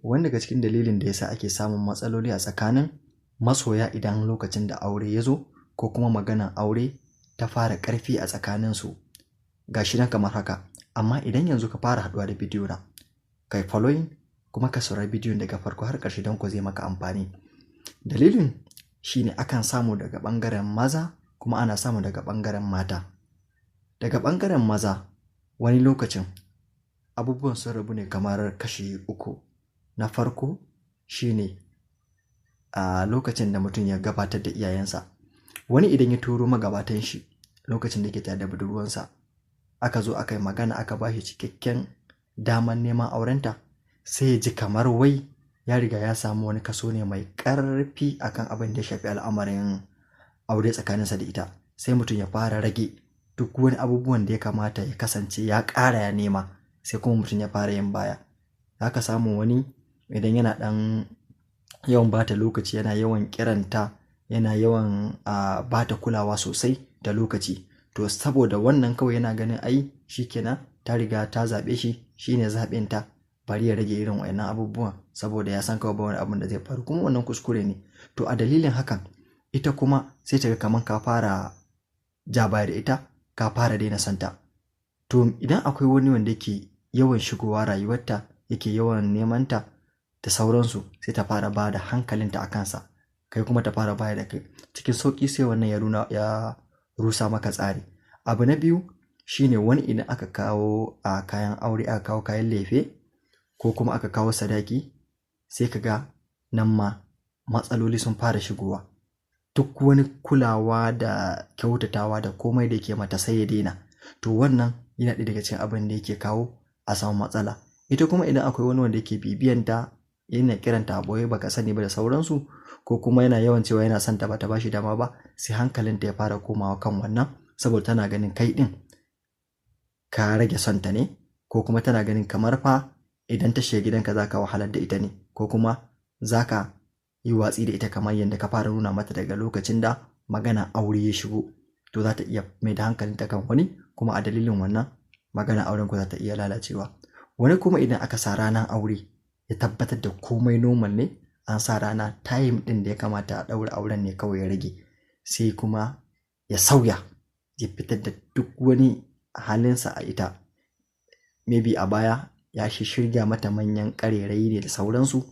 wani daga cikin dalilin da yasa ake samun matsaloli a tsakanin masoya idan lokacin da aure ya zo ko kuma maganar aure ta fara ƙarfi a tsakaninsu gashi nan kamar haka. Amma idan yanzu ka fara haɗuwa da bidiyo na, kai following kuma ka saurari bidiyon daga farko har ƙarshe don ko zai maka amfani. Dalilin shine akan samu daga ɓangaren maza kuma ana samu daga ɓangaren mata. Daga ɓangaren maza wani lokacin abubuwan sun rabu ne kamar kashi uku. Na farko shine a lokacin da mutum ya gabatar da iyayensa. Wani idan ya turo magabatan shi lokacin da yake tare da budurwansa, aka zo aka yi magana aka ba shi cikakken daman neman aurenta, sai ya ji kamar wai ya riga ya samu wani kaso ne mai ƙarfi akan abin da ya shafi al'amarin aure tsakaninsa da ita. Sai mutum ya fara rage duk wani abubuwan da ya kamata ya kasance ya ƙara ya nema, sai kuma mutum ya fara yin baya. Za ka samu wani idan yana ɗan yawan bata lokaci, yana yawan kiranta, yana yawan bata kulawa sosai da lokaci, to saboda wannan kawai yana ganin ai shikenan ta riga ta zaɓe shi, shine zaɓinta, bari ya rage irin wayannan abubuwan saboda ya san kawai ba wani abin da zai faru, kuma wannan kuskure ne. To a dalilin hakan ita kuma sai ta ga kamar ka fara ja baya da ita, ka fara daina santa. To idan akwai wani wanda yake yawan shigowa rayuwarta, yake yawan nemanta da sauransu, sai ta fara ba da hankalinta a kansa, kai kuma ta fara baya da kai. Cikin sauƙi sai wannan ya rusa maka tsari. Abu na biyu shine wani idan aka kawo kayan aure, aka kawo kayan lefe ko kuma aka kawo sadaki, sai ka ga nan ma matsaloli sun fara shigowa. Duk wani kulawa da kyautatawa da komai da ke mata sai ya daina. To wannan yana ɗaya daga cikin abin da yake kawo a samu matsala. Ita kuma idan akwai wani wanda yake bibiyanta, yana kiranta a boye baka sani ba da sauransu, ko kuma yana yawan cewa yana son ta bata bashi dama ba, sai hankalinta ya fara komawa kan wannan, saboda tana ganin kai din ka rage son ta ne, ko kuma tana ganin kamar fa idan ta shiga gidanka zaka wahalar da ita ne, ko kuma zaka yi watsi da ita kamar yadda ka fara nuna mata daga lokacin da magana aure ya shigo. To za ta iya mai da hankalinta kan wani, kuma a dalilin wannan magana auren ku za ta iya lalacewa. Wani kuma idan aka sa ranar aure ya tabbatar da komai normal ne, an sa rana time din da ya kamata a ɗaura auren ne kawai ya rage, sai kuma ya sauya, ya fitar da duk wani halinsa a ita. Maybe a baya ya shirya mata manyan ƙarerayi ne da sauransu,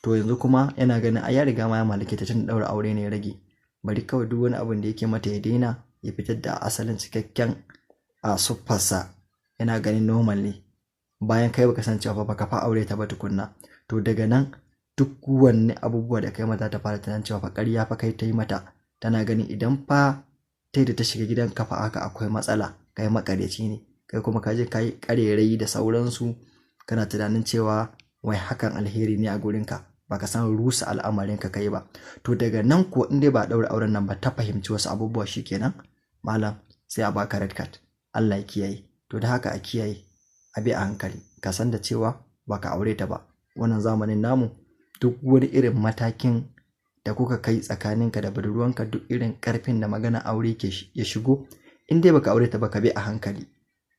to yanzu kuma yana ganin ya riga ma ya mallake ta, tun ɗaura aure ne ya rage, bari kawai duk wani abin da yake mata ya daina, ya fitar da asalin cikakken siffarsa, yana ganin normal ne, bayan kai baka san cewa baka fa aure ta ba tukunna. To daga nan duk wani abubuwa da kai mata ta fara tunanin cewa fa ƙarya fa kai ta yi mata, tana ganin idan fa ta da ta shiga gidan kafa haka akwai matsala, kai makaryaci ne, kai kuma ka je ka yi ƙarerayi da sauransu, kana tunanin cewa wai hakan alheri ne a gurinka, baka san rusa al'amarin ka kai ba. To daga nan ko in dai ba ɗaura auren nan ba, ta fahimci wasu abubuwa, shikenan malam sai a baka red card. Allah ya kiyaye. To da haka a kiyaye, a bi a hankali, ka san da cewa baka aure ta ba. Wannan zamanin namu duk wani irin matakin da kuka kai tsakaninka da budurwanka, duk irin karfin da magana aure ke ya shigo, in dai baka aure ta ba, ka bi a hankali,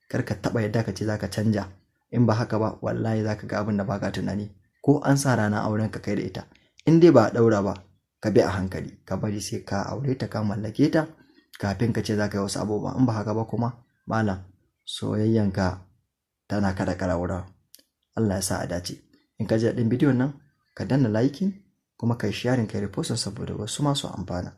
kar ka taba yadda ka ce zaka canja. In ba haka ba wallahi zaka ga abin da baka tunani. Ko an sa rana auren ka kai da ita, in dai ba a daura ba, ka bi a hankali, ka bari sai ka aure ta, ka mallake ta, kafin ka ce zaka yi wasu abubuwa. In ba haka ba kuma malam, soyayyanka tana kada karawura. Allah ya sa a dace. In ka ji daɗin bidiyon nan, ka danna liking kuma kai sharing, kai reposting saboda wasu masu amfana.